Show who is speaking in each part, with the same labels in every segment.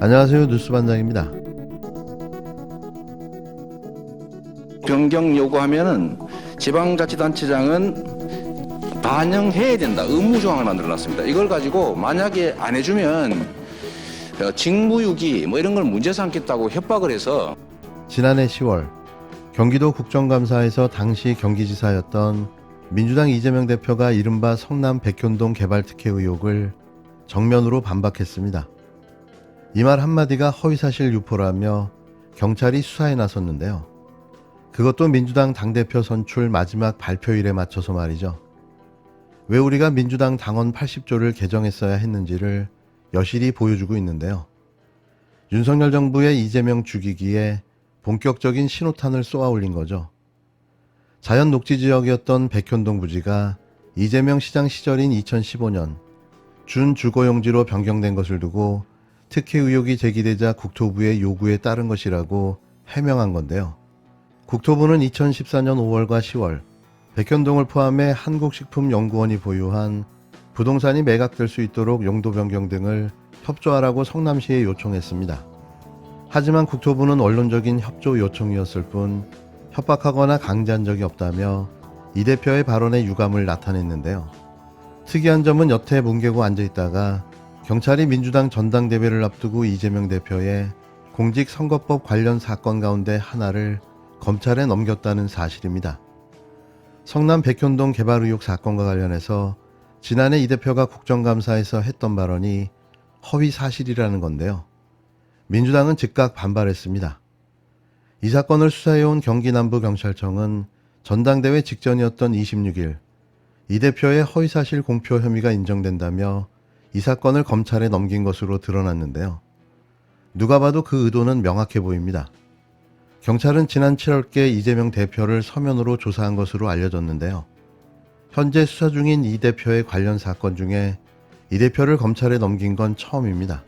Speaker 1: 안녕하세요. 뉴스반장입니다.
Speaker 2: 변경 요구하면은 지방자치단체장은 반영해야 된다. 의무 조항을 만들어놨습니다. 이걸 가지고 만약에 안 해주면 직무유기 뭐 이런 걸 문제 삼겠다고 협박을 해서
Speaker 1: 지난해 10월 경기도 국정감사에서 당시 경기지사였던 민주당 이재명 대표가 이른바 성남 백현동 개발 특혜 의혹을 정면으로 반박했습니다. 이 말 한마디가 허위사실 유포라며 경찰이 수사에 나섰는데요. 그것도 민주당 당대표 선출 마지막 발표일에 맞춰서 말이죠. 왜 우리가 민주당 당원 80조를 개정했어야 했는지를 여실히 보여주고 있는데요. 윤석열 정부의 이재명 죽이기에 본격적인 신호탄을 쏘아 올린 거죠. 자연 녹지 지역이었던 백현동 부지가 이재명 시장 시절인 2015년 준주거용지로 변경된 것을 두고 특혜 의혹이 제기되자 국토부의 요구에 따른 것이라고 해명한 건데요. 국토부는 2014년 5월과 10월 백현동을 포함해 한국식품연구원이 보유한 부동산이 매각될 수 있도록 용도 변경 등을 협조하라고 성남시에 요청했습니다. 하지만 국토부는 원론적인 협조 요청이었을 뿐 협박하거나 강제한 적이 없다며 이 대표의 발언에 유감을 나타냈는데요. 특이한 점은 여태 뭉개고 앉아있다가 경찰이 민주당 전당대회를 앞두고 이재명 대표의 공직선거법 관련 사건 가운데 하나를 검찰에 넘겼다는 사실입니다. 성남 백현동 개발 의혹 사건과 관련해서 지난해 이 대표가 국정감사에서 했던 발언이 허위 사실이라는 건데요. 민주당은 즉각 반발했습니다. 이 사건을 수사해온 경기남부경찰청은 전당대회 직전이었던 26일 이 대표의 허위사실 공표 혐의가 인정된다며 이 사건을 검찰에 넘긴 것으로 드러났는데요. 누가 봐도 그 의도는 명확해 보입니다. 경찰은 지난 7월께 이재명 대표를 서면으로 조사한 것으로 알려졌는데요. 현재 수사 중인 이 대표의 관련 사건 중에 이 대표를 검찰에 넘긴 건 처음입니다.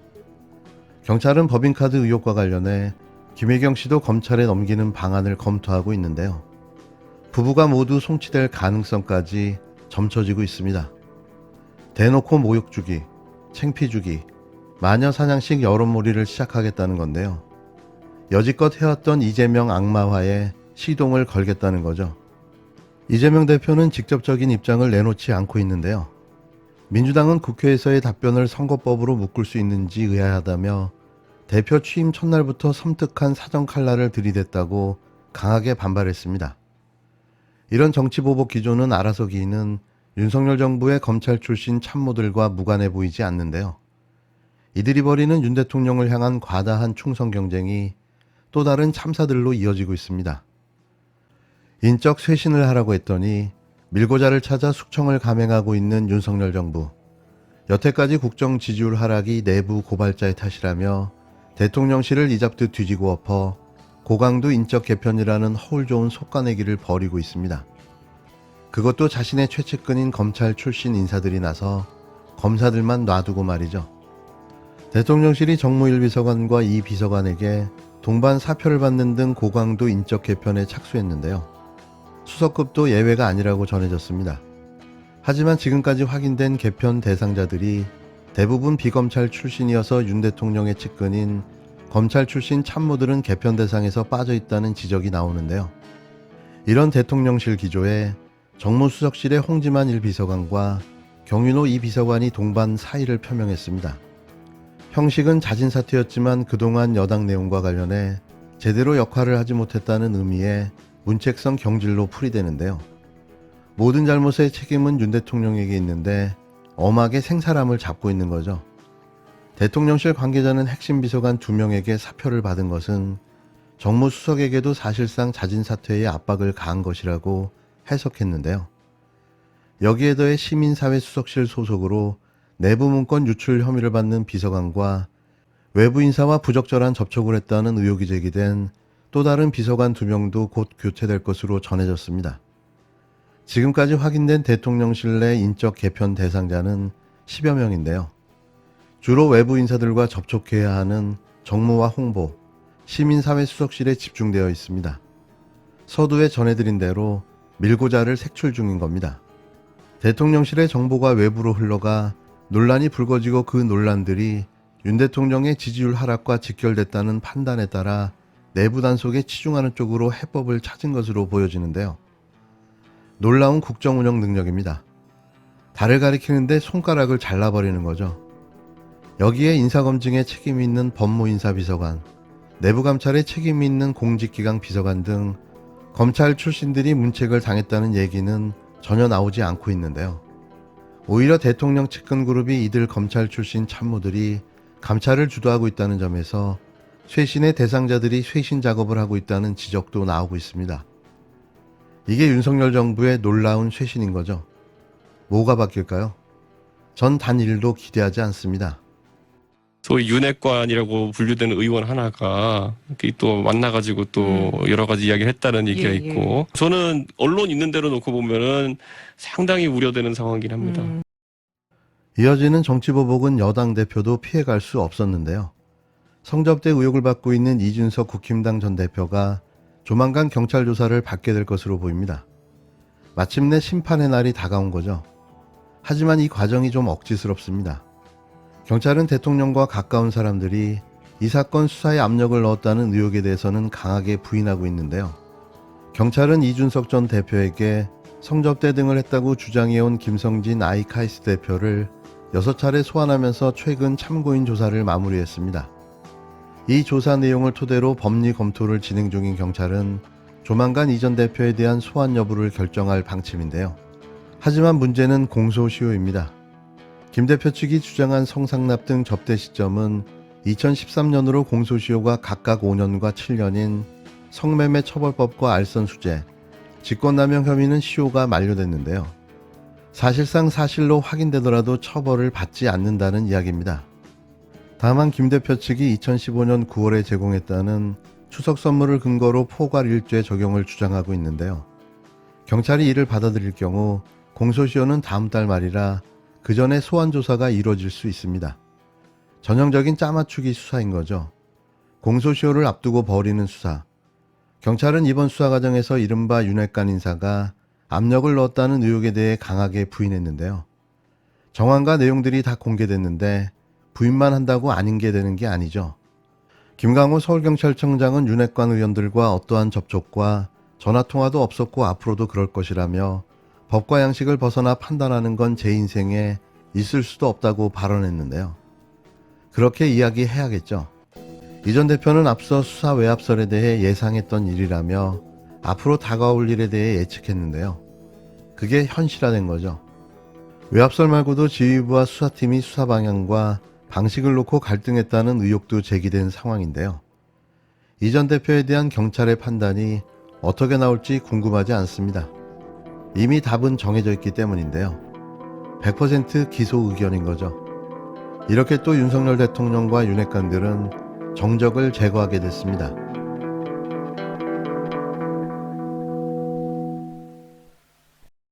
Speaker 1: 경찰은 법인카드 의혹과 관련해 김혜경 씨도 검찰에 넘기는 방안을 검토하고 있는데요. 부부가 모두 송치될 가능성까지 점쳐지고 있습니다. 대놓고 모욕 주기, 창피 주기, 마녀 사냥식 여론몰이를 시작하겠다는 건데요. 여지껏 해왔던 이재명 악마화에 시동을 걸겠다는 거죠. 이재명 대표는 직접적인 입장을 내놓지 않고 있는데요. 민주당은 국회에서의 답변을 선거법으로 묶을 수 있는지 의아하다며 대표 취임 첫날부터 섬뜩한 사정 칼날을 들이댔다고 강하게 반발했습니다. 이런 정치보복 기조는 알아서 기이는 윤석열 정부의 검찰 출신 참모들과 무관해 보이지 않는데요. 이들이 벌이는 윤 대통령을 향한 과다한 충성 경쟁이 또 다른 참사들로 이어지고 있습니다. 인적 쇄신을 하라고 했더니 밀고자를 찾아 숙청을 감행하고 있는 윤석열 정부. 여태까지 국정 지지율 하락이 내부 고발자의 탓이라며 대통령실을 이잡듯 뒤지고 엎어 고강도 인적 개편이라는 허울 좋은 속가내기를 벌이고 있습니다. 그것도 자신의 최측근인 검찰 출신 인사들이 나서 검사들만 놔두고 말이죠. 대통령실이 정무일 비서관과 이 비서관에게 동반 사표를 받는 등 고강도 인적 개편에 착수했는데요. 수석급도 예외가 아니라고 전해졌습니다. 하지만 지금까지 확인된 개편 대상자들이 대부분 비검찰 출신이어서 윤 대통령의 측근인 검찰 출신 참모들은 개편 대상에서 빠져 있다는 지적이 나오는데요. 이런 대통령실 기조에 정무수석실의 홍지만 1비서관과 경윤호 2비서관이 동반 사의를 표명했습니다. 형식은 자진 사퇴였지만 그동안 여당 내용과 관련해 제대로 역할을 하지 못했다는 의미의 문책성 경질로 풀이되는데요. 모든 잘못의 책임은 윤 대통령에게 있는데 엄하게 생사람을 잡고 있는 거죠. 대통령실 관계자는 핵심 비서관 2명에게 사표를 받은 것은 정무수석에게도 사실상 자진 사퇴의 압박을 가한 것이라고 해석했는데요. 여기에 더해 시민사회수석실 소속으로 내부 문건 유출 혐의를 받는 비서관과 외부 인사와 부적절한 접촉을 했다는 의혹이 제기된 또 다른 비서관 2명도 곧 교체될 것으로 전해졌습니다. 지금까지 확인된 대통령실 내 인적 개편 대상자는 10여 명인데요. 주로 외부 인사들과 접촉해야 하는 정무와 홍보, 시민사회수석실에 집중되어 있습니다. 서두에 전해드린 대로 밀고자를 색출 중인 겁니다. 대통령실의 정보가 외부로 흘러가 논란이 불거지고 그 논란들이 윤 대통령의 지지율 하락과 직결됐다는 판단에 따라 내부 단속에 치중하는 쪽으로 해법을 찾은 것으로 보여지는데요. 놀라운 국정 운영 능력입니다. 달을 가리키는데 손가락을 잘라버리는 거죠. 여기에 인사검증에 책임이 있는 법무인사비서관, 내부감찰에 책임이 있는 공직기강 비서관 등 검찰 출신들이 문책을 당했다는 얘기는 전혀 나오지 않고 있는데요. 오히려 대통령 측근 그룹이 이들 검찰 출신 참모들이 감찰을 주도하고 있다는 점에서 쇄신의 대상자들이 쇄신 작업을 하고 있다는 지적도 나오고 있습니다. 이게 윤석열 정부의 놀라운 쇄신인 거죠. 뭐가 바뀔까요? 전 단 일도 기대하지 않습니다.
Speaker 3: 소위 윤핵관이라고 분류되는 의원 하나가 이렇게 또 만나가지고 또 여러 가지 이야기를 했다는 얘기가
Speaker 4: 예,
Speaker 3: 있고, 저는 언론 있는 대로 놓고 보면은 상당히 우려되는 상황이긴 합니다.
Speaker 1: 이어지는 정치보복은 여당 대표도 피해갈 수 없었는데요. 성접대 의혹을 받고 있는 이준석 국힘당 전 대표가 조만간 경찰 조사를 받게 될 것으로 보입니다. 마침내 심판의 날이 다가온 거죠. 하지만 이 과정이 좀 억지스럽습니다. 경찰은 대통령과 가까운 사람들이 이 사건 수사에 압력을 넣었다는 의혹에 대해서는 강하게 부인하고 있는데요. 경찰은 이준석 전 대표에게 성접대 등을 했다고 주장해온 김성진 아이카이스트 대표를 6차례 소환하면서 최근 참고인 조사를 마무리했습니다. 이 조사 내용을 토대로 법리 검토를 진행 중인 경찰은 조만간 이 전 대표에 대한 소환 여부를 결정할 방침인데요. 하지만 문제는 공소시효입니다. 김 대표 측이 주장한 성상납 등 접대 시점은 2013년으로 공소시효가 각각 5년과 7년인 성매매 처벌법과 알선수재, 직권남용 혐의는 시효가 만료됐는데요. 사실상 사실로 확인되더라도 처벌을 받지 않는다는 이야기입니다. 다만 김 대표 측이 2015년 9월에 제공했다는 추석 선물을 근거로 포괄일죄 적용을 주장하고 있는데요. 경찰이 이를 받아들일 경우 공소시효는 다음 달 말이라 그 전에 소환조사가 이루어질 수 있습니다. 전형적인 짜맞추기 수사인 거죠. 공소시효를 앞두고 벌이는 수사. 경찰은 이번 수사 과정에서 이른바 윤핵관 인사가 압력을 넣었다는 의혹에 대해 강하게 부인했는데요. 정황과 내용들이 다 공개됐는데 부인만 한다고 아닌 게 되는 게 아니죠. 김강호 서울경찰청장은 윤핵관 의원들과 어떠한 접촉과 전화통화도 없었고 앞으로도 그럴 것이라며 법과 양식을 벗어나 판단하는 건 제 인생에 있을 수도 없다고 발언했는데요. 그렇게 이야기해야겠죠. 이 전 대표는 앞서 수사 외압설에 대해 예상했던 일이라며 앞으로 다가올 일에 대해 예측했는데요. 그게 현실화된 거죠. 외압설 말고도 지휘부와 수사팀이 수사 방향과 방식을 놓고 갈등했다는 의혹도 제기된 상황인데요. 이 전 대표에 대한 경찰의 판단이 어떻게 나올지 궁금하지 않습니다. 이미 답은 정해져 있기 때문인데요. 100% 기소 의견인 거죠. 이렇게 또 윤석열 대통령과 윤핵관들은 정적을 제거하게 됐습니다.